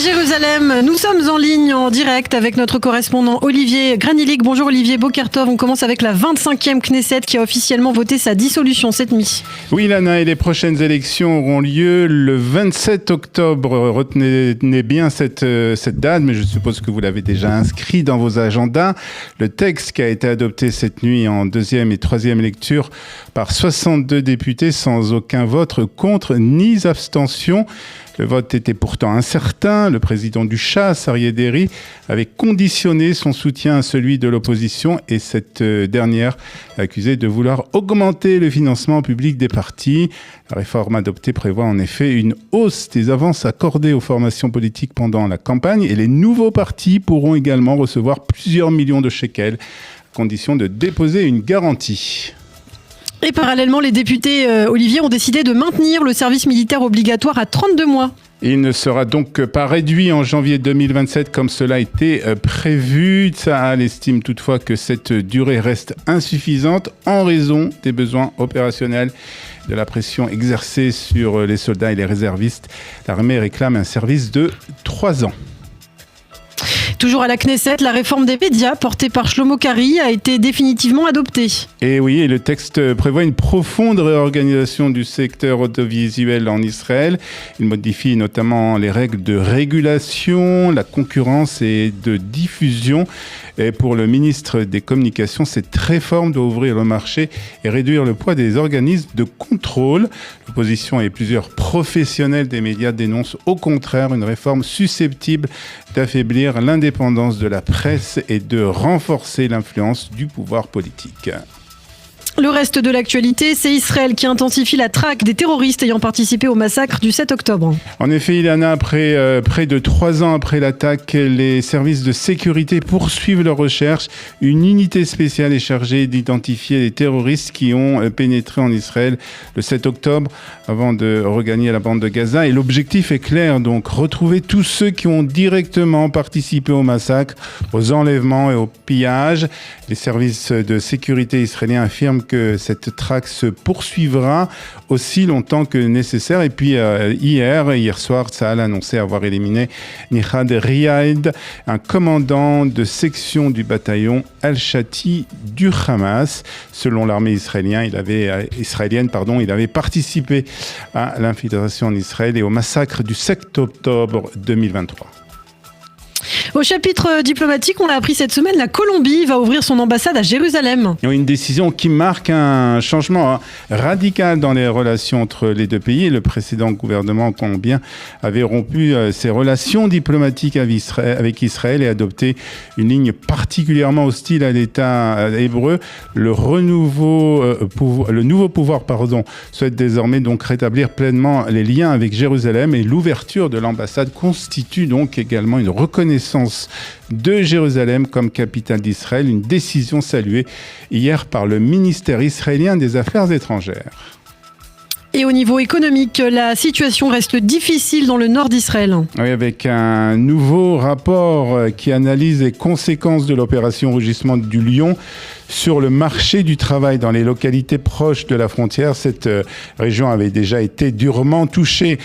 Jérusalem, nous sommes en ligne en direct avec notre correspondant Olivier Granilik. Bonjour Olivier Bokertov, on commence avec la 25e Knesset qui a officiellement voté sa dissolution cette nuit. Oui Lana, et les prochaines élections auront lieu le 27 octobre. Retenez bien cette date, mais je suppose que vous l'avez déjà inscrit dans vos agendas. Le texte qui a été adopté cette nuit en deuxième et troisième lecture par 62 députés sans aucun vote contre ni abstention. Le vote était pourtant incertain. Le président du Chass, Aryeh Deri, avait conditionné son soutien à celui de l'opposition et cette dernière accusée de vouloir augmenter le financement public des partis. La réforme adoptée prévoit en effet une hausse des avances accordées aux formations politiques pendant la campagne et les nouveaux partis pourront également recevoir plusieurs millions de shekels à condition de déposer une garantie. Et parallèlement, les députés, Olivier, ont décidé de maintenir le service militaire obligatoire à 32 mois. Il ne sera donc pas réduit en janvier 2027 comme cela était prévu. Tsahal estime toutefois que cette durée reste insuffisante en raison des besoins opérationnels, de la pression exercée sur les soldats et les réservistes. L'armée réclame un service de 3 ans. Toujours à la Knesset, la réforme des médias portée par Shlomo Kari a été définitivement adoptée. Et oui, et le texte prévoit une profonde réorganisation du secteur audiovisuel en Israël. Il modifie notamment les règles de régulation, la concurrence et de diffusion. Et pour le ministre des Communications, cette réforme doit ouvrir le marché et réduire le poids des organismes de contrôle. L'opposition et plusieurs professionnels des médias dénoncent au contraire une réforme susceptible d'affaiblir l'indépendance de la presse et de renforcer l'influence du pouvoir politique. Le reste de l'actualité, c'est Israël qui intensifie la traque des terroristes ayant participé au massacre du 7 octobre. En effet, Ilana, près de 3 ans après l'attaque, les services de sécurité poursuivent leurs recherches. Une unité spéciale est chargée d'identifier les terroristes qui ont pénétré en Israël le 7 octobre avant de regagner la bande de Gaza. Et l'objectif est clair, donc retrouver tous ceux qui ont directement participé au massacre, aux enlèvements et au pillage. Les services de sécurité israéliens affirment que cette traque se poursuivra aussi longtemps que nécessaire. Et puis hier soir, Tsahal a annoncé avoir éliminé Nihad Riyad, un commandant de section du bataillon Al-Shati du Hamas. Selon l'armée israélienne, il avait participé à l'infiltration en Israël et au massacre du 7 octobre 2023. Au chapitre diplomatique, on l'a appris cette semaine, la Colombie va ouvrir son ambassade à Jérusalem. Une décision qui marque un changement radical dans les relations entre les deux pays. Le précédent gouvernement colombien avait rompu ses relations diplomatiques avec Israël et adopté une ligne particulièrement hostile à l'État hébreu. Le nouveau pouvoir souhaite désormais donc rétablir pleinement les liens avec Jérusalem et l'ouverture de l'ambassade constitue donc également une reconnaissance de Jérusalem comme capitale d'Israël, une décision saluée hier par le ministère israélien des Affaires étrangères. Et au niveau économique, la situation reste difficile dans le nord d'Israël. Oui, avec un nouveau rapport qui analyse les conséquences de l'opération Rugissement du Lion sur le marché du travail dans les localités proches de la frontière. Cette région avait déjà été durement touchée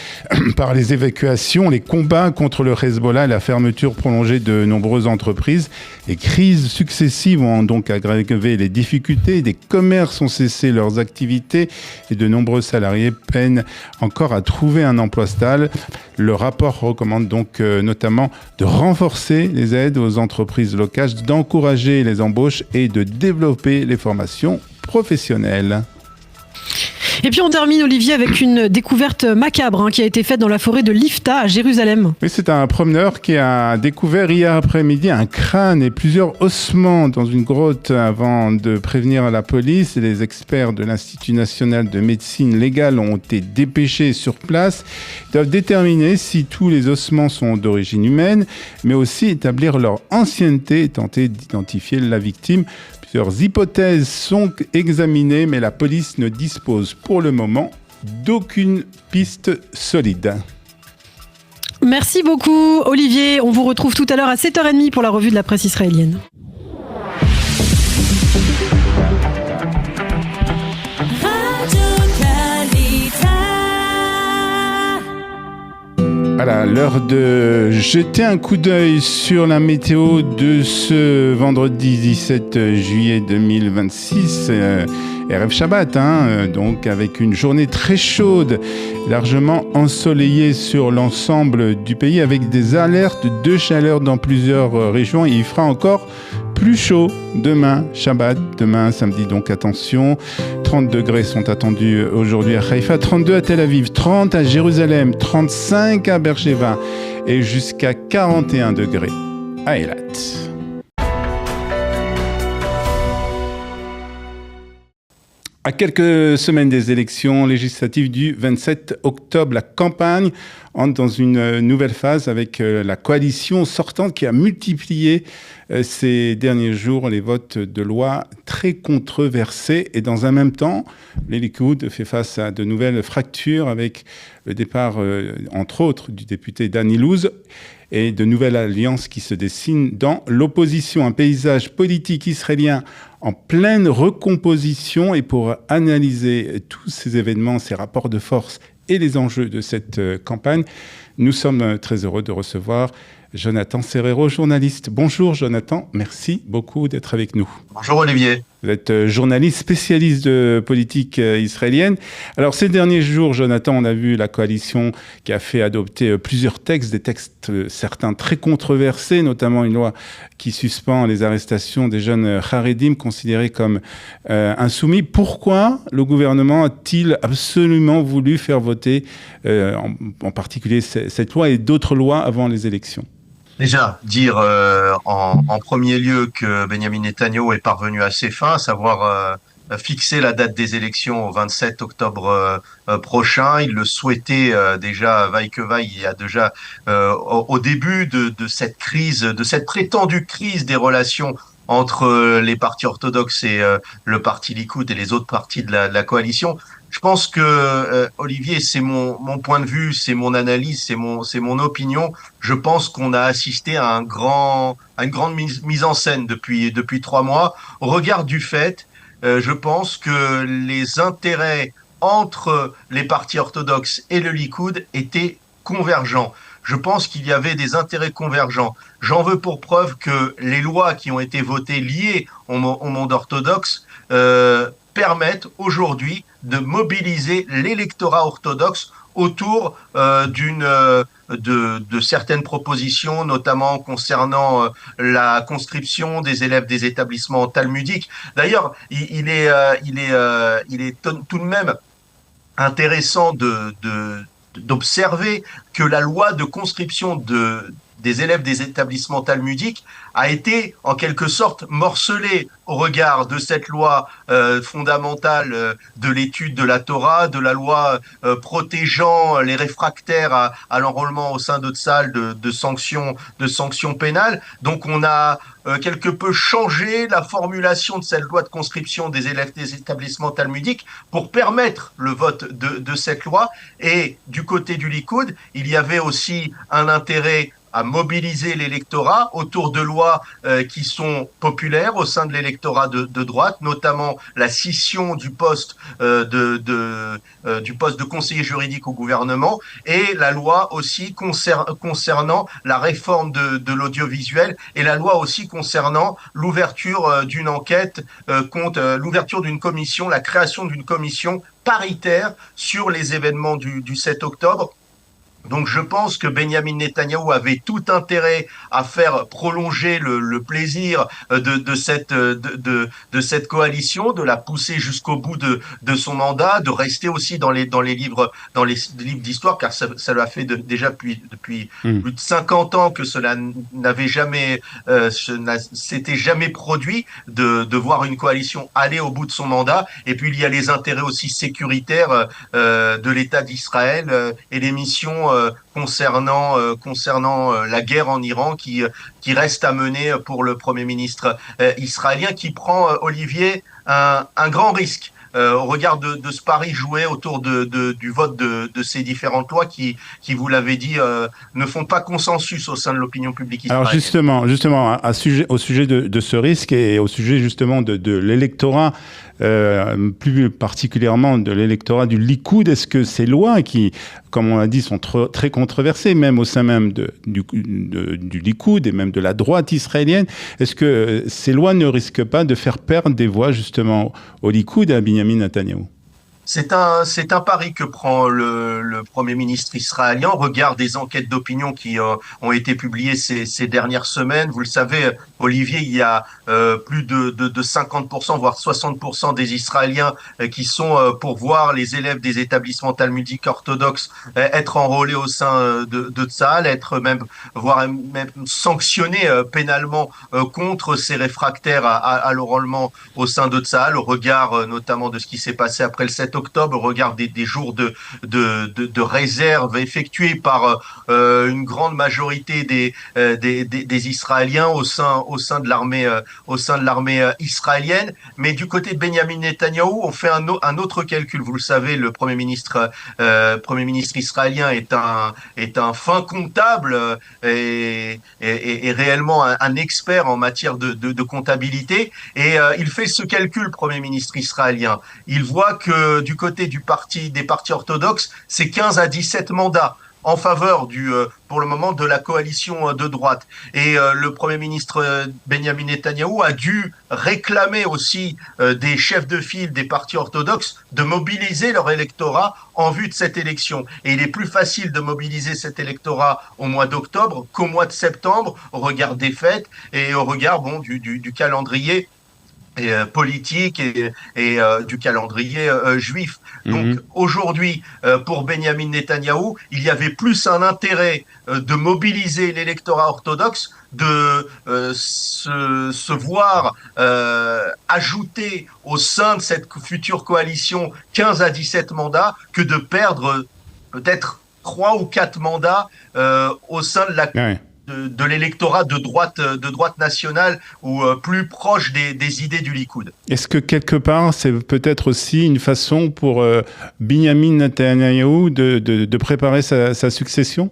par les évacuations, les combats contre le Hezbollah et la fermeture prolongée de nombreuses entreprises. Les crises successives ont donc aggravé les difficultés. Des commerces ont cessé leurs activités et de nombreux salariés peinent encore à trouver un emploi stable. Le rapport recommande donc notamment de renforcer les aides aux entreprises locales, d'encourager les embauches et de développer les formations professionnelles. Et puis on termine, Olivier, avec une découverte macabre qui a été faite dans la forêt de Lifta à Jérusalem. Oui, c'est un promeneur qui a découvert hier après-midi un crâne et plusieurs ossements dans une grotte avant de prévenir la police. Les experts de l'Institut national de médecine légale ont été dépêchés sur place. Ils doivent déterminer si tous les ossements sont d'origine humaine, mais aussi établir leur ancienneté et tenter d'identifier la victime. Plusieurs hypothèses sont examinées, mais la police ne dispose pour le moment d'aucune piste solide. Merci beaucoup, Olivier. On vous retrouve tout à l'heure à 7h30 pour la revue de la presse israélienne. À Voilà, l'heure de jeter un coup d'œil sur la météo de ce vendredi 17 juillet 2026, Erev Shabbat, donc avec une journée très chaude, largement ensoleillée sur l'ensemble du pays, avec des alertes de chaleur dans plusieurs régions. Et il fera encore plus chaud demain, Shabbat, demain samedi, donc attention. 30 degrés sont attendus aujourd'hui à Haïfa, 32 à Tel Aviv, 30 à Jérusalem, 35 à Beersheba et jusqu'à 41 degrés à Eilat. À quelques semaines des élections législatives du 27 octobre, la campagne entre dans une nouvelle phase avec la coalition sortante qui a multiplié ces derniers jours les votes de loi très controversés. Et dans un même temps, le Likoud fait face à de nouvelles fractures avec le départ, entre autres, du député Dani Louz et de nouvelles alliances qui se dessinent dans l'opposition. Un paysage politique israélien en pleine recomposition. Et pour analyser tous ces événements, ces rapports de force et les enjeux de cette campagne, nous sommes très heureux de recevoir Jonathan Serrero, journaliste. Bonjour Jonathan, merci beaucoup d'être avec nous. Bonjour Olivier. Vous êtes journaliste spécialiste de politique israélienne. Alors ces derniers jours, Jonathan, on a vu la coalition qui a fait adopter plusieurs textes, des textes certains très controversés, notamment une loi qui suspend les arrestations des jeunes Haredim considérés comme insoumis. Pourquoi le gouvernement a-t-il absolument voulu faire voter en particulier cette loi et d'autres lois avant les élections ? Déjà, dire en premier lieu que Benyamin Netanyahou est parvenu à ses fins, à savoir fixer la date des élections au 27 octobre prochain. Il le souhaitait déjà, vaille que vaille, il y a déjà au début de cette crise, de cette prétendue crise des relations entre les partis orthodoxes et le parti Likoud et les autres partis de la coalition. Je pense que Olivier, c'est mon point de vue, c'est mon analyse, c'est mon opinion. Je pense qu'on a assisté à une grande mise en scène depuis 3 mois. Au regard du fait, je pense que les intérêts entre les partis orthodoxes et le Likoud étaient convergents. Je pense qu'il y avait des intérêts convergents. J'en veux pour preuve que les lois qui ont été votées liées au monde orthodoxe permettent aujourd'hui de mobiliser l'électorat orthodoxe autour de certaines propositions, notamment concernant la conscription des élèves des établissements talmudiques. D'ailleurs, il est tout de même intéressant d'observer que la loi de conscription des élèves des établissements talmudiques a été en quelque sorte morcelée au regard de cette loi fondamentale de l'étude de la Torah, de la loi protégeant les réfractaires à l'enrôlement au sein de Tzahal de sanctions pénales. Donc on a quelque peu changé la formulation de cette loi de conscription des élèves des établissements talmudiques pour permettre le vote de cette loi. Et du côté du Likoud, il y avait aussi un intérêt à mobiliser l'électorat autour de lois qui sont populaires au sein de l'électorat de droite, notamment la scission du poste du poste de conseiller juridique au gouvernement et la loi aussi concernant la réforme de l'audiovisuel et la loi aussi concernant l'ouverture d'une enquête contre l'ouverture d'une commission, la création d'une commission paritaire sur les événements du 7 octobre. Donc je pense que Benyamin Netanyahou avait tout intérêt à faire prolonger le plaisir de cette coalition, de la pousser jusqu'au bout de son mandat, de rester aussi dans les livres d'histoire, car ça l'a fait déjà depuis plus de 50 ans que cela n'avait jamais s'était jamais produit de voir une coalition aller au bout de son mandat. Et puis il y a les intérêts aussi sécuritaires de l'État d'Israël et les missions concernant la guerre en Iran qui reste à mener pour le Premier ministre israélien, qui prend, Olivier, un grand risque au regard de ce pari joué autour du vote de ces différentes lois qui vous l'avez dit, ne font pas consensus au sein de l'opinion publique israélienne. Alors justement, au sujet de ce risque et au sujet justement de l'électorat plus particulièrement de l'électorat du Likoud. Est-ce que ces lois qui, comme on l'a dit, sont très controversées, même au sein même du Likoud et même de la droite israélienne, est-ce que ces lois ne risquent pas de faire perdre des voix justement au Likoud et à Benjamin Netanyahou? C'est un pari que prend le Premier ministre israélien au regard des enquêtes d'opinion qui ont été publiées ces dernières semaines. Vous le savez, Olivier, il y a plus de 50%, voire 60% des Israéliens qui sont pour voir les élèves des établissements talmudiques orthodoxes être enrôlés au sein de Tsahal, voire même sanctionnés pénalement contre ces réfractaires à l'enrôlement au sein de Tsahal, au regard notamment de ce qui s'est passé après le 7 octobre, au regard des jours de réserve effectués par une grande majorité des Israéliens au sein de l'armée israélienne. Mais du côté de Benjamin Netanyahou, on fait un autre calcul. Vous le savez, le Premier ministre israélien est un fin comptable et réellement un expert en matière de comptabilité. Et il fait ce calcul, Premier ministre israélien. Il voit que du côté des partis orthodoxes, c'est 15 à 17 mandats en faveur pour le moment, de la coalition de droite. Et le Premier ministre Benjamin Netanyahou a dû réclamer aussi des chefs de file des partis orthodoxes de mobiliser leur électorat en vue de cette élection. Et il est plus facile de mobiliser cet électorat au mois d'octobre qu'au mois de septembre, au regard des fêtes et au regard du calendrier politique et du calendrier juif. Donc aujourd'hui, pour Benjamin Netanyahou, il y avait plus un intérêt de mobiliser l'électorat orthodoxe, de se voir ajouter au sein de cette future coalition 15 à 17 mandats que de perdre peut-être 3 ou 4 mandats au sein de la... Ouais. De l'électorat de droite nationale ou plus proche des idées du Likoud. Est-ce que quelque part, c'est peut-être aussi une façon pour Benjamin Netanyahou de préparer sa succession?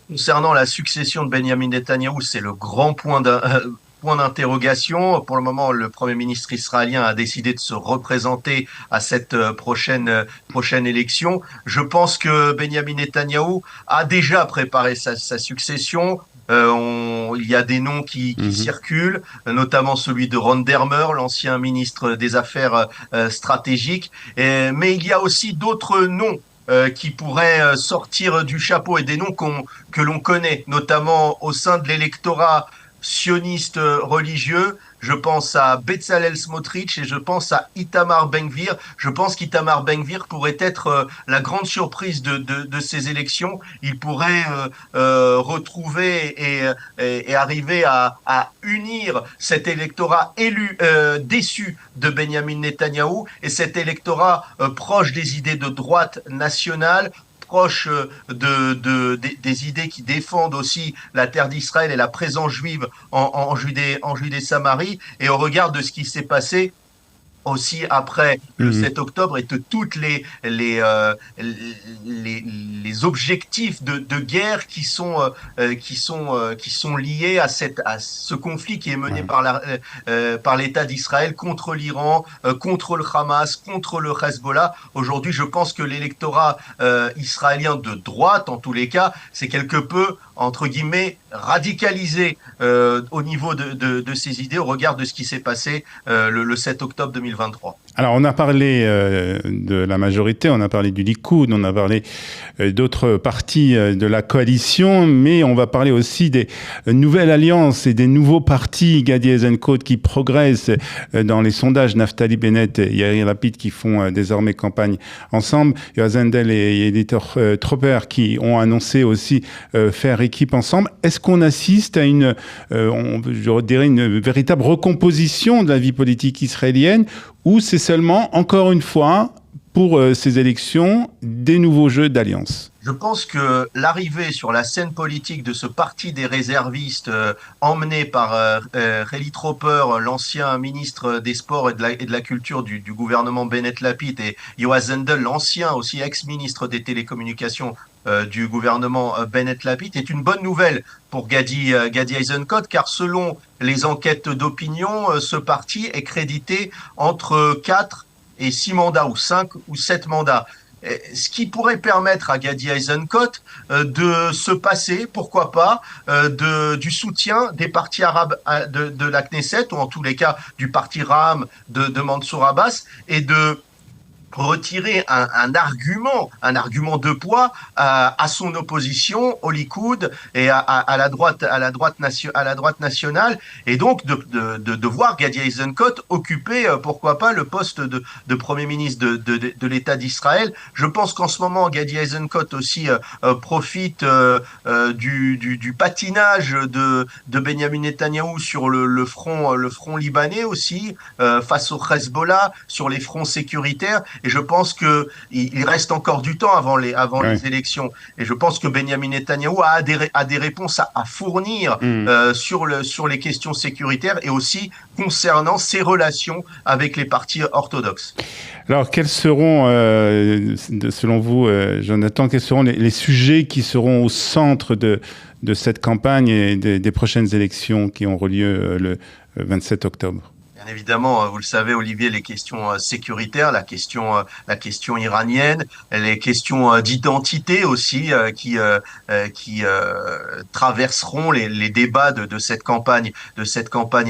Concernant la succession de Benjamin Netanyahou, c'est le grand point d'interrogation. Pour le moment, le Premier ministre israélien a décidé de se représenter à cette prochaine élection. Je pense que Benjamin Netanyahou a déjà préparé sa succession. Il y a des noms qui circulent, notamment celui de Ron Dermer, l'ancien ministre des Affaires stratégiques. Mais il y a aussi d'autres noms qui pourraient sortir du chapeau et des noms que l'on connaît, notamment au sein de l'électorat sioniste religieux. Je pense à Bezalel Smotrich et je pense à Itamar Ben-Gvir. Je pense qu'Itamar Ben-Gvir pourrait être la grande surprise de ces élections. Il pourrait retrouver et arriver à unir cet électorat déçu de Benjamin Netanyahou et cet électorat proche des idées de droite nationale, proche des idées qui défendent aussi la terre d'Israël et la présence juive en Judée-Samarie, et au regard de ce qui s'est passé aussi après le 7 octobre et de toutes les objectifs de guerre qui sont liés à ce conflit qui est mené par l'État d'Israël contre l'Iran, contre le Hamas, contre le Hezbollah. Aujourd'hui, je pense que l'électorat israélien de droite, en tous les cas, c'est quelque peu, entre guillemets, radicalisé au niveau de ses idées au regard de ce qui s'est passé le 7 octobre 2023. Alors, on a parlé de la majorité, on a parlé du Likoud, on a parlé d'autres partis de la coalition, mais on va parler aussi des nouvelles alliances et des nouveaux partis, Gadi Eisenkot, qui progressent dans les sondages, Naftali Bennett et Yair Lapid qui font désormais campagne ensemble, Yoav Hendel et Dieter Tropper qui ont annoncé aussi faire équipe ensemble. Est-ce qu'on assiste à je dirais une véritable recomposition de la vie politique israélienne, ou c'est seulement, encore une fois, pour ces élections des nouveaux jeux d'alliance? Je pense que l'arrivée sur la scène politique de ce parti des réservistes emmené par Réli Tropper, l'ancien ministre des Sports et de la Culture du gouvernement Bennett Lapid, et Yoash Zendel, l'ancien aussi ex-ministre des Télécommunications du gouvernement Bennett Lapid, est une bonne nouvelle pour Gadi Eisenkot, car selon les enquêtes d'opinion, ce parti est crédité entre 4 et 6 mandats, ou 5 ou 7 mandats. Ce qui pourrait permettre à Gadi Eisenkot de se passer, pourquoi pas, du soutien des partis arabes de la Knesset, ou en tous les cas du parti Ra'am de Mansour Abbas, et de retirer un argument de poids à son opposition au Likoud et à la droite nationale, et donc de voir Gadi Eisenkot occuper pourquoi pas le poste de Premier ministre de l'État d'Israël. Je pense qu'en ce moment Gadi Eisenkot aussi profite du patinage de Benyamin Netanyahou sur le front libanais aussi, face au Hezbollah, sur les fronts sécuritaires. Et je pense qu'il reste encore du temps avant les élections. Et je pense que Benyamin Netanyahou a des réponses à fournir sur les questions sécuritaires, et aussi concernant ses relations avec les partis orthodoxes. Alors, quels seront, selon vous, Jonathan, quels seront les sujets qui seront au centre de cette campagne et des prochaines élections qui auront lieu le 27 octobre? Bien évidemment, vous le savez, Olivier, les questions sécuritaires, la question iranienne, les questions d'identité aussi qui traverseront les débats de cette campagne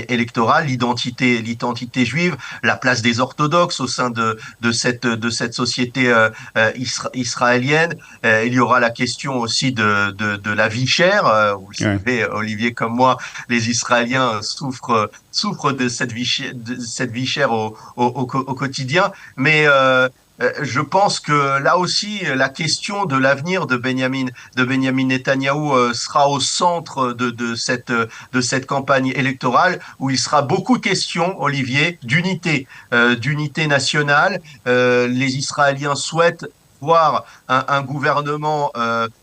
électorale. L'identité juive, la place des orthodoxes au sein de cette société israélienne. Il y aura la question aussi de la vie chère. Vous le savez, Olivier, comme moi, les Israéliens souffrent de cette vie chère au quotidien, mais je pense que là aussi la question de l'avenir de Benyamin Netanyahou sera au centre de cette campagne électorale, où il sera beaucoup question, Olivier, d'unité nationale. Les Israéliens souhaitent voir un gouvernement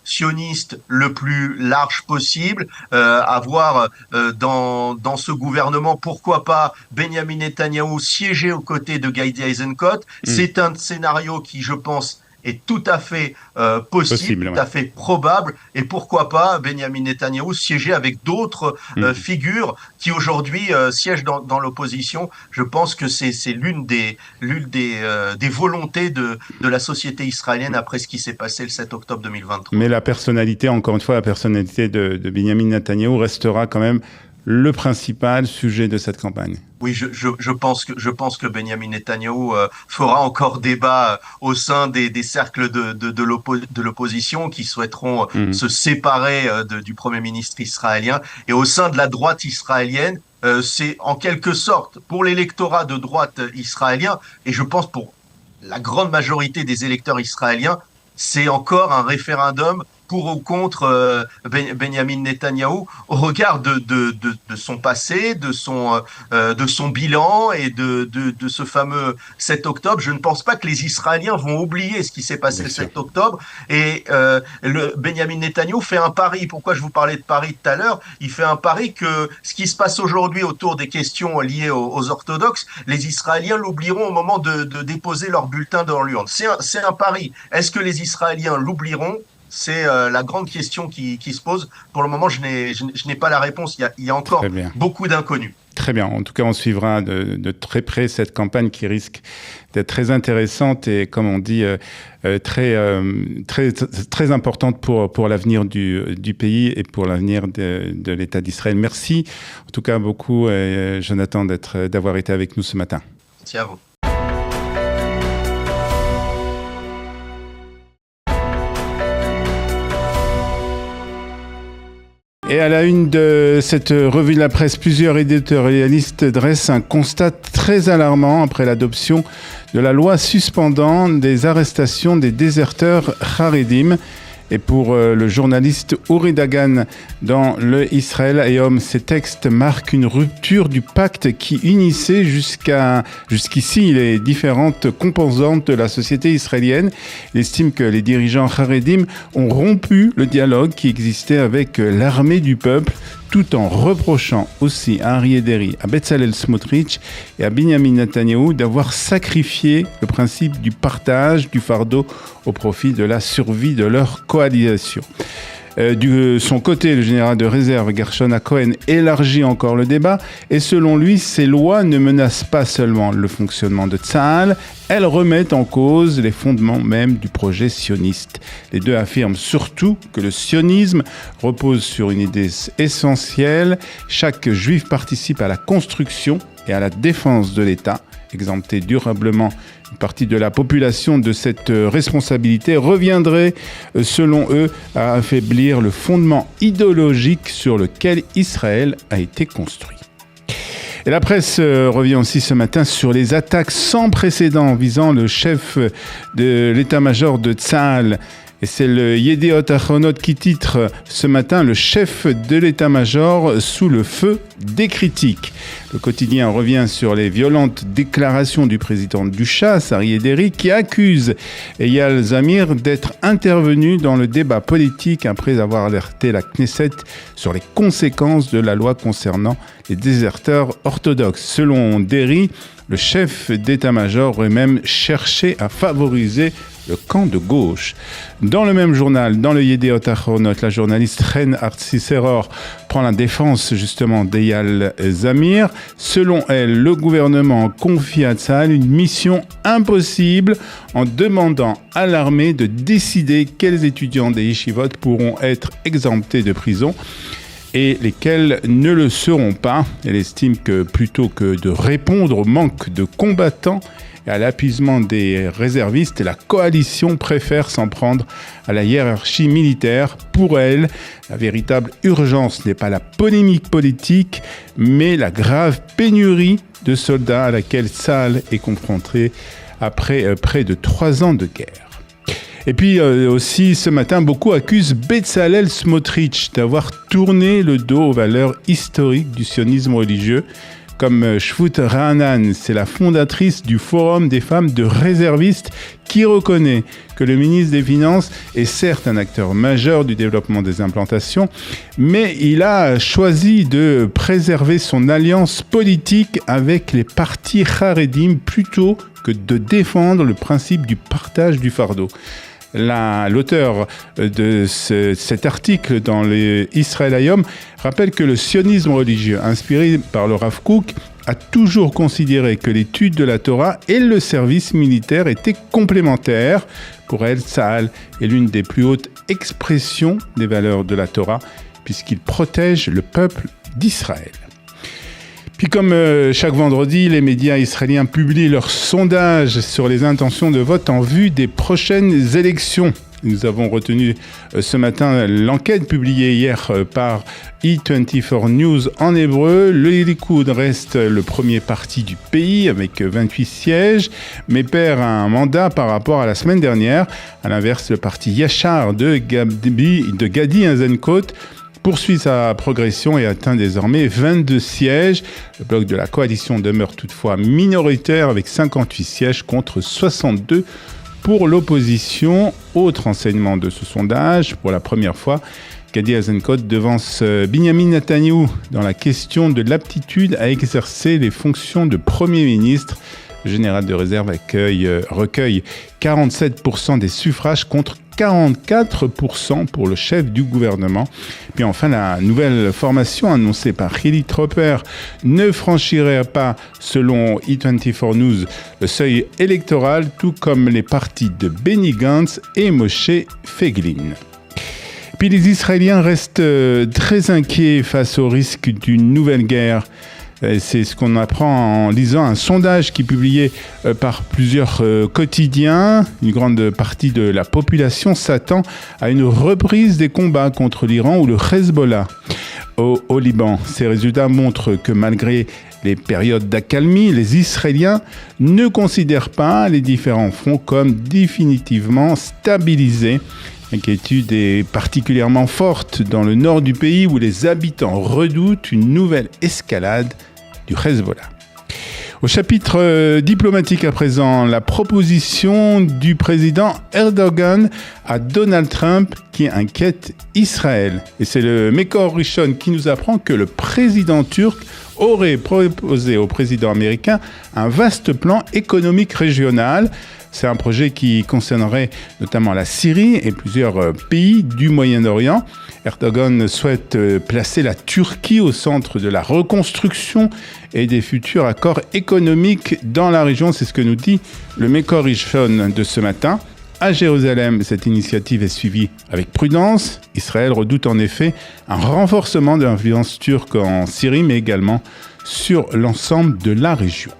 sioniste le plus large possible, avoir dans ce gouvernement, pourquoi pas, Benyamin Netanyahou siéger aux côtés de Gadi Eisenkot. C'est un scénario qui, je pense, est tout à fait possible, tout à fait probable, et pourquoi pas Benyamin Netanyahou siéger avec d'autres figures qui aujourd'hui siègent dans l'opposition. Je pense que c'est l'une des volontés de la société israélienne après ce qui s'est passé le 7 octobre 2023. Mais encore une fois, la personnalité de Benyamin Netanyahou restera quand même le principal sujet de cette campagne. Oui, je pense que Benyamin Netanyahou fera encore débat au sein des cercles de l'opposition qui souhaiteront se séparer du Premier ministre israélien, et au sein de la droite israélienne. C'est en quelque sorte pour l'électorat de droite israélien, et je pense pour la grande majorité des électeurs israéliens, c'est encore un référendum pour ou contre Benyamin Netanyahou, au regard de son passé, de son bilan et de ce fameux 7 octobre. Je ne pense pas que les Israéliens vont oublier ce qui s'est passé le 7 octobre. Et Benyamin Netanyahou fait un pari. Pourquoi je vous parlais de pari tout à l'heure? Il fait un pari que ce qui se passe aujourd'hui autour des questions liées aux orthodoxes, les Israéliens l'oublieront au moment de déposer leur bulletin dans l'urne. C'est un pari. Est-ce que les Israéliens l'oublieront? C'est la grande question qui se pose. Pour le moment, je n'ai pas la réponse. Il y a encore beaucoup d'inconnus. Très bien. En tout cas, on suivra de très près cette campagne qui risque d'être très intéressante et, comme on dit, très importante pour l'avenir du pays et pour l'avenir de l'État d'Israël. Merci en tout cas beaucoup, Jonathan, d'avoir été avec nous ce matin. Merci à vous. Et à la une de cette revue de la presse, plusieurs éditorialistes dressent un constat très alarmant après l'adoption de la loi suspendant des arrestations des déserteurs Haredim. Et pour le journaliste Uri Dagan dans le Israël Hayom, ces textes marquent une rupture du pacte qui unissait jusqu'ici les différentes composantes de la société israélienne. Il estime que les dirigeants Haredim ont rompu le dialogue qui existait avec l'armée du peuple, tout en reprochant aussi à Aryeh Deri, à Bezalel Smotrich et à Binyamin Netanyahou d'avoir sacrifié le principe du partage du fardeau au profit de la survie de leur coalition. De son côté, le général de réserve Gershon Cohen élargit encore le débat et selon lui, ces lois ne menacent pas seulement le fonctionnement de Tsahal, elles remettent en cause les fondements même du projet sioniste. Les deux affirment surtout que le sionisme repose sur une idée essentielle, chaque juif participe à la construction et à la défense de l'État. Exempter durablement une partie de la population de cette responsabilité reviendrait, selon eux, à affaiblir le fondement idéologique sur lequel Israël a été construit. Et la presse revient aussi ce matin sur les attaques sans précédent visant le chef de l'état-major de Tsahal. Et c'est le Yediot Ahronot qui titre ce matin « Le chef de l'état-major sous le feu des critiques ». Le quotidien revient sur les violentes déclarations du président du Chasse, Aryeh Deri, qui accuse Eyal Zamir d'être intervenu dans le débat politique après avoir alerté la Knesset sur les conséquences de la loi concernant les déserteurs orthodoxes. Selon Deri, le chef d'état-major aurait même cherché à favoriser le camp de gauche. Dans le même journal, dans le Yediot Ahronot, la journaliste Ren Artsi-Seror prend la défense justement d'Eyal Zamir. Selon elle, le gouvernement confie à Tsahal une mission impossible en demandant à l'armée de décider quels étudiants des yeshivot pourront être exemptés de prison et lesquels ne le seront pas. Elle estime que plutôt que de répondre au manque de combattants et à l'épuisement des réservistes, la coalition préfère s'en prendre à la hiérarchie militaire. Pour elle, la véritable urgence n'est pas la polémique politique, mais la grave pénurie de soldats à laquelle Tsahal est confronté après près de 3 ans de guerre. Et puis aussi, ce matin, beaucoup accusent Bezalel Smotrich d'avoir tourné le dos aux valeurs historiques du sionisme religieux. Comme Shvut Ra'anan, c'est la fondatrice du Forum des femmes de réservistes qui reconnaît que le ministre des Finances est certes un acteur majeur du développement des implantations, mais il a choisi de préserver son alliance politique avec les partis Haredim plutôt que de défendre le principe du partage du fardeau. L'auteur de cet article dans les Israël Hayom rappelle que le sionisme religieux, inspiré par le Rav Kook, a toujours considéré que l'étude de la Torah et le service militaire étaient complémentaires. Pour elle, Tsahal est l'une des plus hautes expressions des valeurs de la Torah, puisqu'il protège le peuple d'Israël. Puis comme chaque vendredi, les médias israéliens publient leurs sondages sur les intentions de vote en vue des prochaines élections. Nous avons retenu ce matin l'enquête publiée hier par E24 News en hébreu. Le Likoud reste le premier parti du pays avec 28 sièges, mais perd un mandat par rapport à la semaine dernière. À l'inverse, le parti Yachar de Gadi Eisenkot poursuit sa progression et atteint désormais 22 sièges. Le bloc de la coalition demeure toutefois minoritaire avec 58 sièges contre 62 pour l'opposition. Autre enseignement de ce sondage, pour la première fois, Gadi Eisenkot devance Binyamin Netanyahou dans la question de l'aptitude à exercer les fonctions de Premier ministre. Le général de réserve recueille 47% des suffrages contre 44% pour le chef du gouvernement. Puis enfin, la nouvelle formation annoncée par Hili Tropper ne franchirait pas, selon E24 News, le seuil électoral, tout comme les partis de Benny Gantz et Moshe Feiglin. Puis les Israéliens restent très inquiets face au risque d'une nouvelle guerre. C'est ce qu'on apprend en lisant un sondage qui est publié par plusieurs quotidiens. Une grande partie de la population s'attend à une reprise des combats contre l'Iran ou le Hezbollah au Liban. Ces résultats montrent que malgré les périodes d'accalmie, les Israéliens ne considèrent pas les différents fronts comme définitivement stabilisés. L'inquiétude est particulièrement forte dans le nord du pays où les habitants redoutent une nouvelle escalade du Hezbollah. Au chapitre diplomatique à présent, la proposition du président Erdogan à Donald Trump qui inquiète Israël. Et c'est le Mekor Rishon qui nous apprend que le président turc aurait proposé au président américain un vaste plan économique régional. C'est un projet qui concernerait notamment la Syrie et plusieurs pays du Moyen-Orient. Erdogan souhaite placer la Turquie au centre de la reconstruction et des futurs accords économiques dans la région. C'est ce que nous dit le Mekor Rishon de ce matin. À Jérusalem, cette initiative est suivie avec prudence. Israël redoute en effet un renforcement de l'influence turque en Syrie, mais également sur l'ensemble de la région.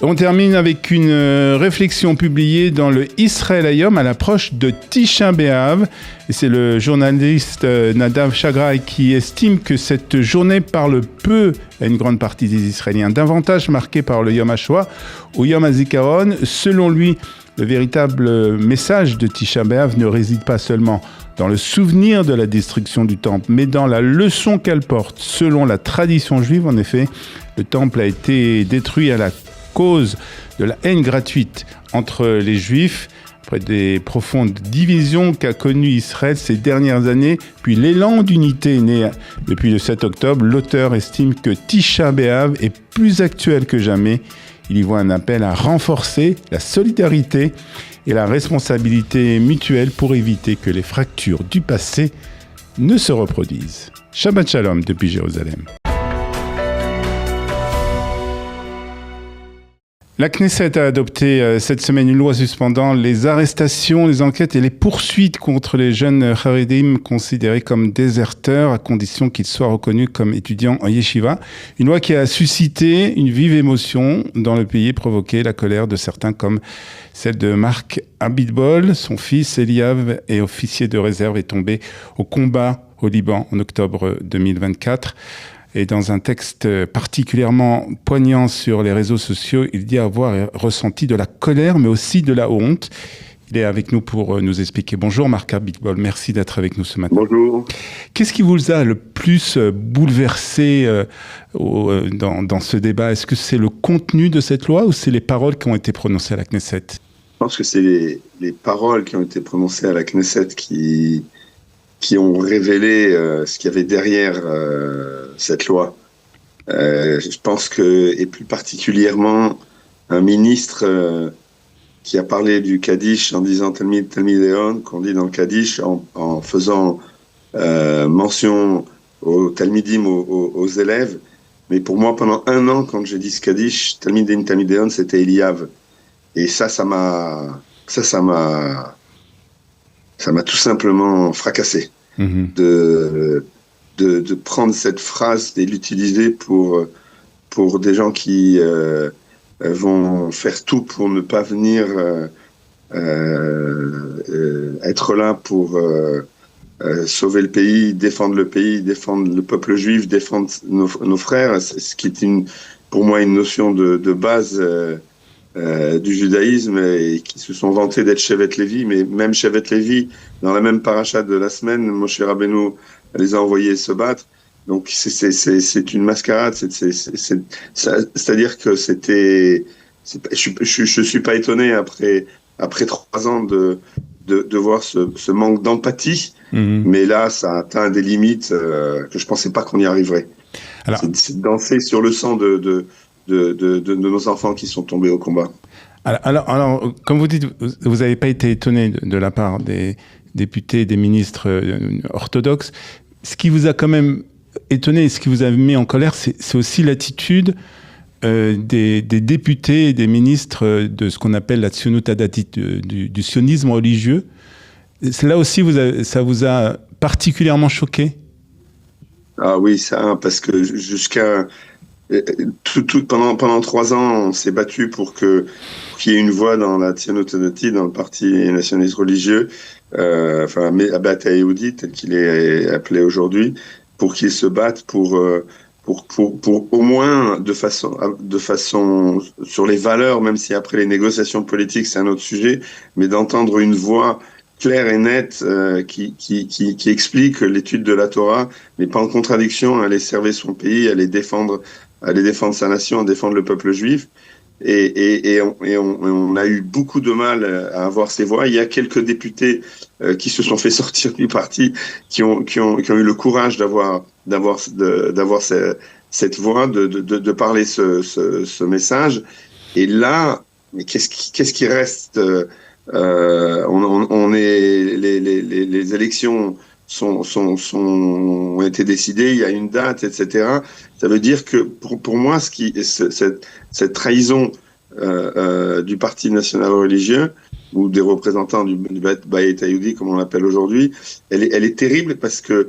Et on termine avec une réflexion publiée dans le Israël Hayom à l'approche de Tisha B'Av. Et c'est le journaliste Nadav Shagrai qui estime que cette journée parle peu à une grande partie des Israéliens, davantage marquée par le Yom HaShoah ou Yom HaZikaron. Selon lui, le véritable message de Tisha B'Av ne réside pas seulement dans le souvenir de la destruction du temple, mais dans la leçon qu'elle porte. Selon la tradition juive, en effet, le temple a été détruit à la cause de la haine gratuite entre les Juifs, après des profondes divisions qu'a connues Israël ces dernières années, puis l'élan d'unité né depuis le 7 octobre, l'auteur estime que Tisha B'Av est plus actuel que jamais. Il y voit un appel à renforcer la solidarité et la responsabilité mutuelle pour éviter que les fractures du passé ne se reproduisent. Shabbat Shalom depuis Jérusalem. La Knesset a adopté cette semaine une loi suspendant les arrestations, les enquêtes et les poursuites contre les jeunes Haredim considérés comme déserteurs à condition qu'ils soient reconnus comme étudiants en yeshiva. Une loi qui a suscité une vive émotion dans le pays et provoqué la colère de certains comme celle de Marc Abitbol. Son fils Eliav est officier de réserve et tombé au combat au Liban en octobre 2024. Et dans un texte particulièrement poignant sur les réseaux sociaux, il dit avoir ressenti de la colère, mais aussi de la honte. Il est avec nous pour nous expliquer. Bonjour Marc Abitbol, merci d'être avec nous ce matin. Bonjour. Qu'est-ce qui vous a le plus bouleversé dans ce débat? Est-ce que c'est le contenu de cette loi ou c'est les paroles qui ont été prononcées à la Knesset? Je pense que c'est les paroles qui ont été prononcées à la Knesset qui ont révélé ce qu'il y avait derrière cette loi. Je pense que, et plus particulièrement, un ministre qui a parlé du Kaddish en disant Talmidéon, qu'on dit dans le Kaddish, en faisant mention aux Talmidim, aux élèves. Mais pour moi, pendant un an, quand j'ai dit ce Kaddish, Talmidéon, c'était Eliav. Et ça m'a tout simplement fracassé de prendre cette phrase et l'utiliser pour des gens qui vont faire tout pour ne pas venir être là pour sauver le pays, défendre le peuple juif, défendre nos frères, ce qui est pour moi une notion de base du judaïsme, et qui se sont vantés d'être Shevet Lévi, mais même Shevet Lévi, dans la même paracha de la semaine, Moshe Rabbeinu les a envoyés se battre. Donc c'est une mascarade. C'est-à-dire que c'était. Je suis pas étonné après 3 ans de voir ce manque d'empathie, mais là ça atteint des limites que je pensais pas qu'on y arriverait. Alors, c'est danser sur le sang de nos enfants qui sont tombés au combat. Alors, comme vous dites, vous n'avez pas été étonné de la part des députés, des ministres orthodoxes. Ce qui vous a quand même étonné et ce qui vous a mis en colère, c'est aussi l'attitude des députés et des ministres de ce qu'on appelle la Tzionut Hadatit, du sionisme religieux. Là aussi, ça vous a particulièrement choqué? Ah oui, ça, parce que pendant 3 ans, on s'est battu pour qu'il y ait une voix dans la Tzionut Hadatit, dans le parti nationaliste religieux, Abba Yehoudi, tel qu'il est appelé aujourd'hui, pour qu'il se batte pour au moins de façon sur les valeurs, même si après les négociations politiques c'est un autre sujet, mais d'entendre une voix claire et nette qui explique que l'étude de la Torah n'est pas en contradiction à aller servir son pays, à aller défendre sa nation, à défendre le peuple juif. Et on a eu beaucoup de mal à avoir ces voix. Il y a quelques députés qui se sont fait sortir du parti, qui ont eu le courage d'avoir cette voix, de parler ce message. Et là, mais qu'est-ce qui reste? Les élections ont été décidées, il y a une date, etc. Ça veut dire que pour moi, cette trahison du Parti national religieux ou des représentants du Bayit Hayoudi, comme on l'appelle aujourd'hui, elle est terrible parce que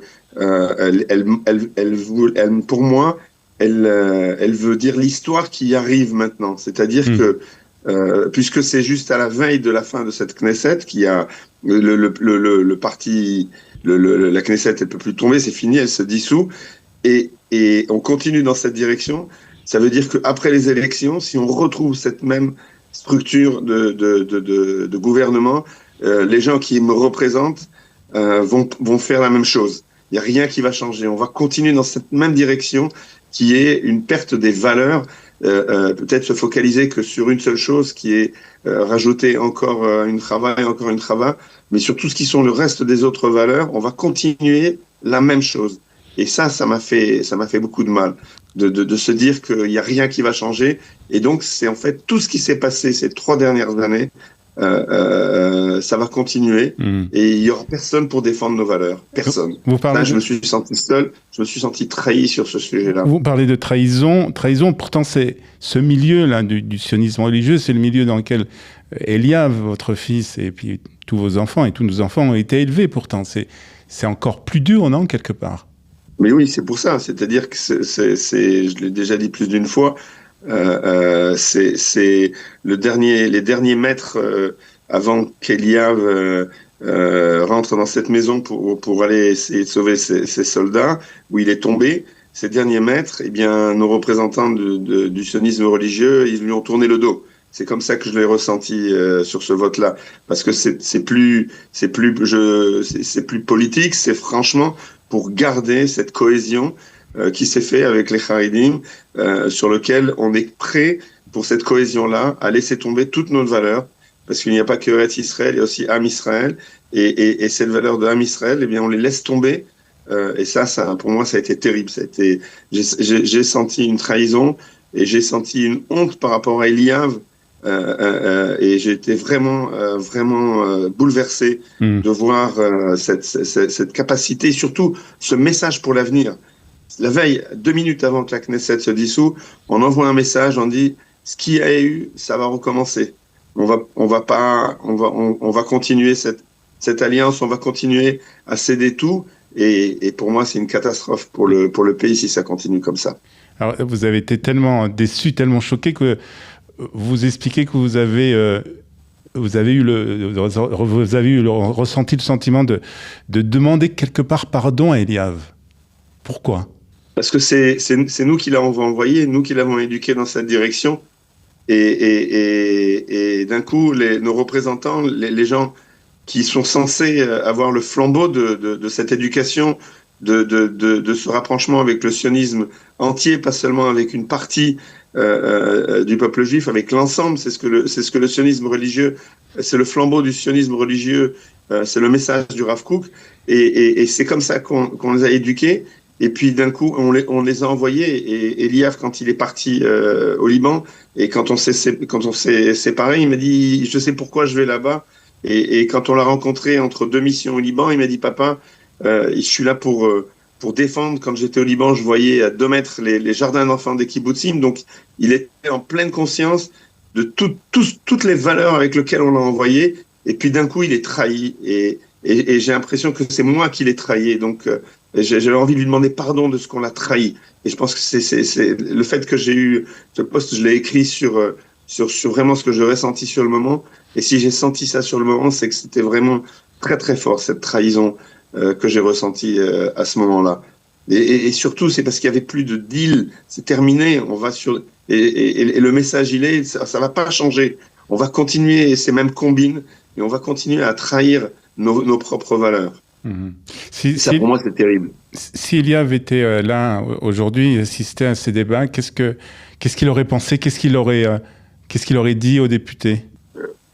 pour moi, elle veut dire l'histoire qui arrive maintenant. C'est-à-dire que puisque c'est juste à la veille de la fin de cette Knesset qui a le parti, la Knesset, elle peut plus tomber, c'est fini, elle se dissout, et on continue dans cette direction. Ça veut dire qu'après les élections, si on retrouve cette même structure de gouvernement, les gens qui me représentent vont faire la même chose. Il n'y a rien qui va changer. On va continuer dans cette même direction qui est une perte des valeurs. Peut-être se focaliser que sur une seule chose qui est rajouter encore une chava et encore une chava, mais sur tout ce qui sont le reste des autres valeurs, on va continuer la même chose. Et ça m'a fait beaucoup de mal de se dire qu'il n'y a rien qui va changer. Et donc c'est en fait tout ce qui s'est passé ces 3 dernières années, ça va continuer et il y aura personne pour défendre nos valeurs. Personne. Là, je me suis senti seul, je me suis senti trahi sur ce sujet-là. Vous parlez de trahison. Pourtant, c'est ce milieu-là du sionisme religieux, c'est le milieu dans lequel Eliav, votre fils, et puis tous vos enfants et tous nos enfants ont été élevés. Pourtant, c'est encore plus dur, non, quelque part. Mais oui, c'est pour ça. C'est-à-dire que je l'ai déjà dit plus d'une fois, c'est les derniers mètres avant qu'Eliav rentre dans cette maison pour aller essayer de sauver ses soldats, où il est tombé. Ces derniers mètres, eh bien, nos représentants du sionisme religieux, ils lui ont tourné le dos. C'est comme ça que je l'ai ressenti sur ce vote-là, parce que c'est plus politique, c'est franchement pour garder cette cohésion qui s'est fait avec les Haridim, sur lequel on est prêt pour cette cohésion-là à laisser tomber toutes nos valeurs, parce qu'il n'y a pas que Eretz Israël, il y a aussi Am Israël, et cette valeur de Am Israël, eh bien, on les laisse tomber. Et ça, pour moi, ça a été terrible. J'ai senti une trahison et j'ai senti une honte par rapport à Eliav. Et j'ai été vraiment bouleversé de voir cette capacité, surtout ce message pour l'avenir. La veille, 2 minutes avant que la Knesset se dissout, on envoie un message, on dit ce qu'il y a eu, ça va recommencer. On va continuer cette alliance, on va continuer à céder tout. Et pour moi, c'est une catastrophe pour le pays si ça continue comme ça. Alors, vous avez été tellement déçu, tellement choqué que vous expliquez que vous avez ressenti le sentiment de demander quelque part pardon à Eliav. Pourquoi ? Parce que c'est nous qui l'avons envoyé, nous qui l'avons éduqué dans cette direction. Et d'un coup, nos représentants, les gens qui sont censés avoir le flambeau de cette éducation, de ce rapprochement avec le sionisme entier, pas seulement avec une partie du peuple juif, avec l'ensemble. C'est ce que le sionisme religieux, c'est le flambeau du sionisme religieux, c'est le message du Rav Kook, et c'est comme ça qu'on les a éduqués. Et puis d'un coup, on les a envoyés. Et Eliav, quand il est parti au Liban, et quand on s'est séparés, il m'a dit, je sais pourquoi je vais là-bas. Et quand on l'a rencontré entre 2 missions au Liban, il m'a dit, papa, je suis là pour défendre. Quand j'étais au Liban, je voyais à 2 mètres les jardins d'enfants des kibbutzim. Donc, il était en pleine conscience de toutes les valeurs avec lesquelles on l'a envoyé. Et puis d'un coup, il est trahi. Et j'ai l'impression que c'est moi qui l'ai trahi. Donc, j'avais envie de lui demander pardon de ce qu'on l'a trahi. Et je pense que c'est le fait que j'ai eu ce post, je l'ai écrit sur vraiment ce que je ressentis sur le moment. Et si j'ai senti ça sur le moment, c'est que c'était vraiment très très fort, cette trahison que j'ai ressentie à ce moment-là. Et surtout, c'est parce qu'il n'y avait plus de deal. C'est terminé. On va et le message, ça va pas changer. On va continuer ces mêmes combines et on va continuer à trahir nos propres valeurs. Ça, pour moi, c'est terrible. Si Eliav était là aujourd'hui, assistait à ces débats, qu'est-ce qu'il aurait pensé? Qu'est-ce qu'il aurait dit aux députés?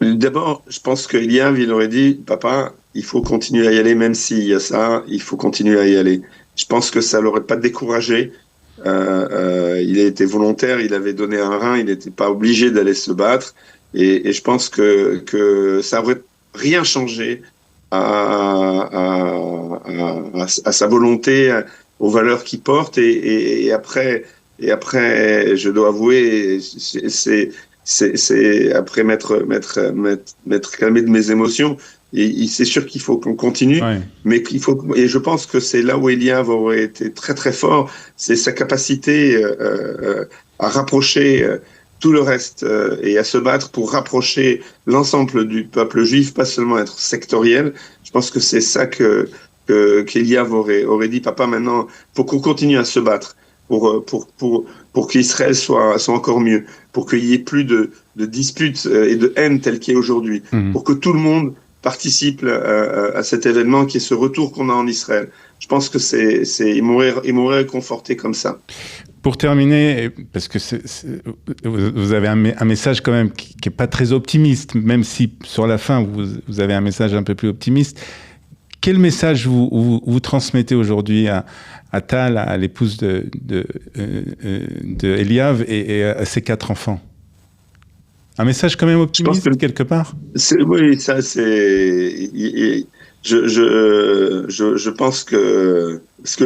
D'abord, je pense qu'Eliav, il aurait dit, papa, il faut continuer à y aller, même s'il y a ça, il faut continuer à y aller. Je pense que ça l'aurait pas découragé. Il a été volontaire, il avait donné un rein, il n'était pas obligé d'aller se battre. Et je pense que ça aurait rien changé à sa volonté, aux valeurs qu'il porte. Et après, je dois avouer, c'est après m'être calmé de mes émotions. Et c'est sûr qu'il faut qu'on continue, mais et je pense que c'est là où Eliav aurait été très très fort, c'est sa capacité à rapprocher tout le reste et à se battre pour rapprocher l'ensemble du peuple juif, pas seulement être sectoriel. Je pense que c'est ça qu'Eliav aurait dit, papa, maintenant, faut qu'on continue à se battre pour qu'Israël soit encore mieux, pour qu'il y ait plus de disputes et de haine telle qu'il y est aujourd'hui, pour que tout le monde participe à cet événement qui est ce retour qu'on a en Israël. Je pense que il m'aurait réconforté comme ça. Pour terminer, parce que vous avez un message quand même qui est pas très optimiste, même si sur la fin vous avez un message un peu plus optimiste. Quel message vous transmettez aujourd'hui à Tal, à l'épouse de Eliav et à ses 4 enfants? Un message quand même optimiste quelque part? Oui, ça c'est... Je pense que... Parce que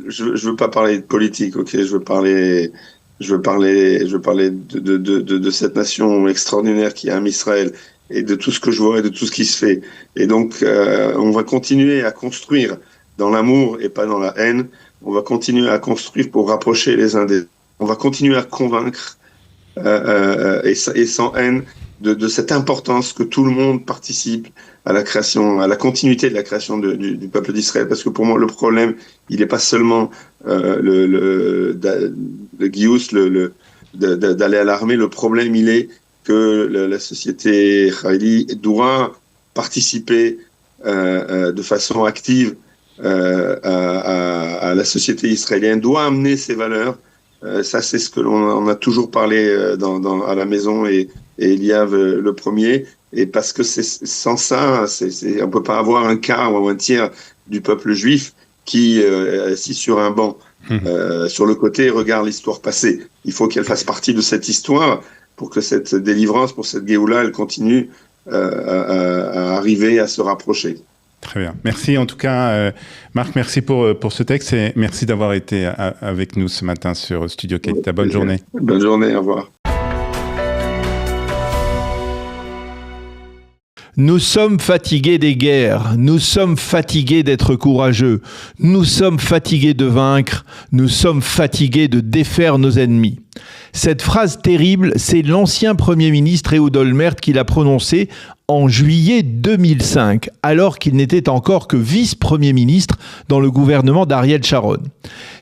je veux pas parler de politique, ok? Je veux parler de cette nation extraordinaire qui est Am Israël, et de tout ce que je vois et de tout ce qui se fait. Et donc, on va continuer à construire dans l'amour et pas dans la haine. On va continuer à construire pour rapprocher les uns des autres. On va continuer à convaincre et sans haine de cette importance que tout le monde participe à la création, à la continuité de la création du peuple d'Israël. Parce que pour moi, le problème, il n'est pas seulement le Gius, d'aller à l'armée. Le problème, il est que la société Haredi doit participer de façon active à la société israélienne, doit amener ses valeurs. Ça, c'est ce que l'on a toujours parlé à la maison et Eliav le premier. Et parce que sans ça, on peut pas avoir un quart ou un tiers du peuple juif qui assis sur un banc sur le côté regarde l'histoire passée. Il faut qu'elle fasse partie de cette histoire pour que cette délivrance, pour cette Géoula, elle continue à arriver, à se rapprocher. Très bien. Merci en tout cas, Marc, merci pour ce texte et merci d'avoir été avec nous ce matin sur Studio Keïta. Bonne journée. Bonne journée, au revoir. Nous sommes fatigués des guerres, nous sommes fatigués d'être courageux, nous sommes fatigués de vaincre, nous sommes fatigués de défaire nos ennemis. Cette phrase terrible, c'est l'ancien Premier ministre Ehud Olmert qui l'a prononcée en juillet 2005, alors qu'il n'était encore que vice-premier ministre dans le gouvernement d'Ariel Sharon.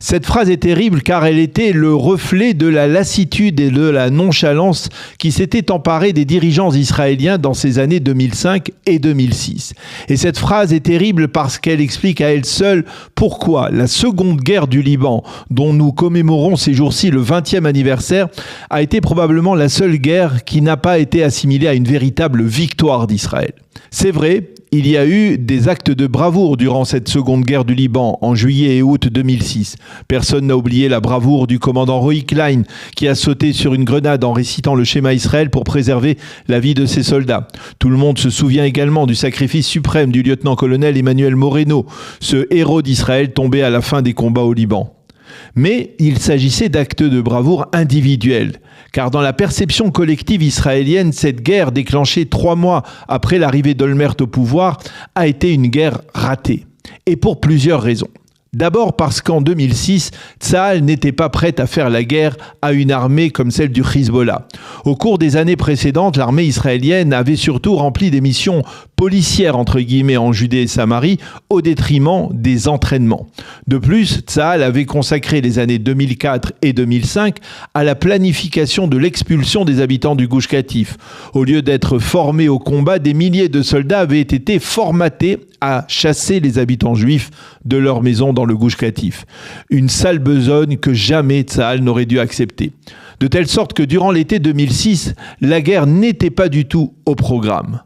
Cette phrase est terrible car elle était le reflet de la lassitude et de la nonchalance qui s'était emparée des dirigeants israéliens dans ces années 2005 et 2006. Et cette phrase est terrible parce qu'elle explique à elle seule pourquoi la seconde guerre du Liban, dont nous commémorons ces jours-ci le 20e anniversaire, a été probablement la seule guerre qui n'a pas été assimilée à une véritable victoire d'Israël. C'est vrai, il y a eu des actes de bravoure durant cette seconde guerre du Liban en juillet et août 2006. Personne n'a oublié la bravoure du commandant Roy Klein qui a sauté sur une grenade en récitant le schéma Israël pour préserver la vie de ses soldats. Tout le monde se souvient également du sacrifice suprême du lieutenant-colonel Emmanuel Moreno, ce héros d'Israël tombé à la fin des combats au Liban. Mais il s'agissait d'actes de bravoure individuels, car dans la perception collective israélienne, cette guerre déclenchée 3 mois après l'arrivée d'Olmert au pouvoir a été une guerre ratée, et pour plusieurs raisons. D'abord parce qu'en 2006, Tsahal n'était pas prête à faire la guerre à une armée comme celle du Hezbollah. Au cours des années précédentes, l'armée israélienne avait surtout rempli des missions policières entre guillemets en Judée et Samarie au détriment des entraînements. De plus, Tsahal avait consacré les années 2004 et 2005 à la planification de l'expulsion des habitants du Gush Katif. Au lieu d'être formés au combat, des milliers de soldats avaient été formatés à chasser les habitants juifs de leur maison dans le Gush Katif. Une sale besogne que jamais Tsahal n'aurait dû accepter. De telle sorte que durant l'été 2006, la guerre n'était pas du tout au programme.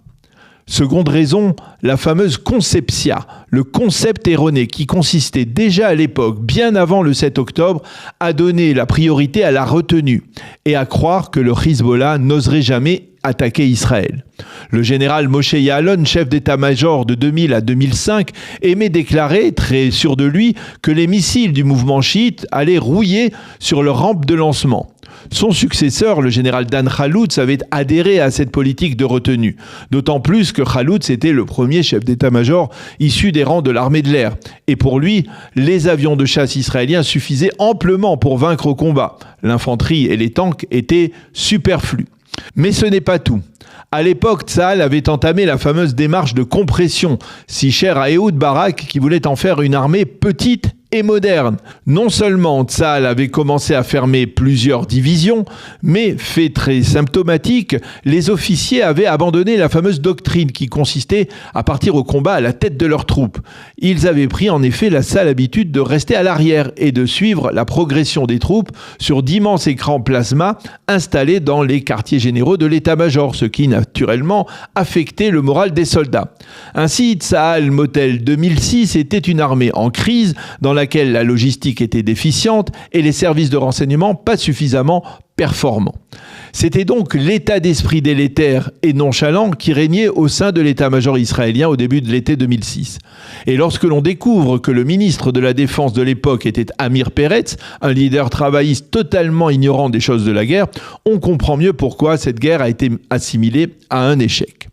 Seconde raison, la fameuse conceptia, le concept erroné qui consistait déjà à l'époque, bien avant le 7 octobre, à donner la priorité à la retenue et à croire que le Hezbollah n'oserait jamais attaquer Israël. Le général Moshe Ya'alon, chef d'état-major de 2000 à 2005, aimait déclarer, très sûr de lui, que les missiles du mouvement chiite allaient rouiller sur leur rampe de lancement. Son successeur, le général Dan Khaloutz, avait adhéré à cette politique de retenue. D'autant plus que Khaloutz était le premier chef d'état-major issu des rangs de l'armée de l'air. Et pour lui, les avions de chasse israéliens suffisaient amplement pour vaincre au combat. L'infanterie et les tanks étaient superflus. Mais ce n'est pas tout. À l'époque, Tsahal avait entamé la fameuse démarche de compression, si chère à Ehud Barak, qui voulait en faire une armée petite et moderne. Non seulement Tsahal avait commencé à fermer plusieurs divisions, mais, fait très symptomatique, les officiers avaient abandonné la fameuse doctrine qui consistait à partir au combat à la tête de leurs troupes. Ils avaient pris en effet la sale habitude de rester à l'arrière et de suivre la progression des troupes sur d'immenses écrans plasma installés dans les quartiers généraux de l'état-major, ce qui naturellement affectait le moral des soldats. Ainsi, Tsahal Motel 2006 était une armée en crise dans laquelle la logistique était déficiente et les services de renseignement pas suffisamment performants. C'était donc l'état d'esprit délétère et nonchalant qui régnait au sein de l'état-major israélien au début de l'été 2006. Et lorsque l'on découvre que le ministre de la Défense de l'époque était Amir Peretz, un leader travailliste totalement ignorant des choses de la guerre, on comprend mieux pourquoi cette guerre a été assimilée à un échec.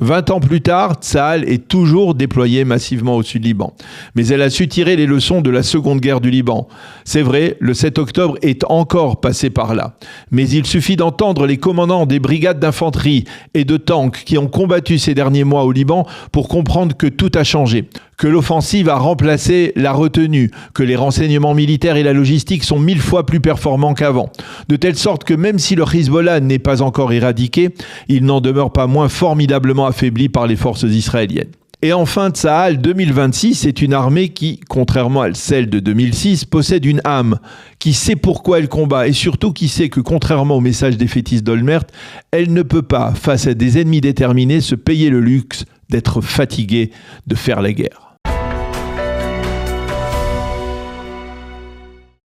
20 ans plus tard, Tsahal est toujours déployée massivement au sud Liban. Mais elle a su tirer les leçons de la seconde guerre du Liban. C'est vrai, le 7 octobre est encore passé par là. Mais il suffit d'entendre les commandants des brigades d'infanterie et de tanks qui ont combattu ces derniers mois au Liban pour comprendre que tout a changé. Que l'offensive a remplacé la retenue, que les renseignements militaires et la logistique sont 1000 fois plus performants qu'avant. De telle sorte que même si le Hezbollah n'est pas encore éradiqué, il n'en demeure pas moins formidablement affaibli par les forces israéliennes. Et enfin, Tsahal 2026 est une armée qui, contrairement à celle de 2006, possède une âme, qui sait pourquoi elle combat et surtout qui sait que, contrairement au message défaitiste d'Olmert, elle ne peut pas, face à des ennemis déterminés, se payer le luxe d'être fatiguée de faire la guerre.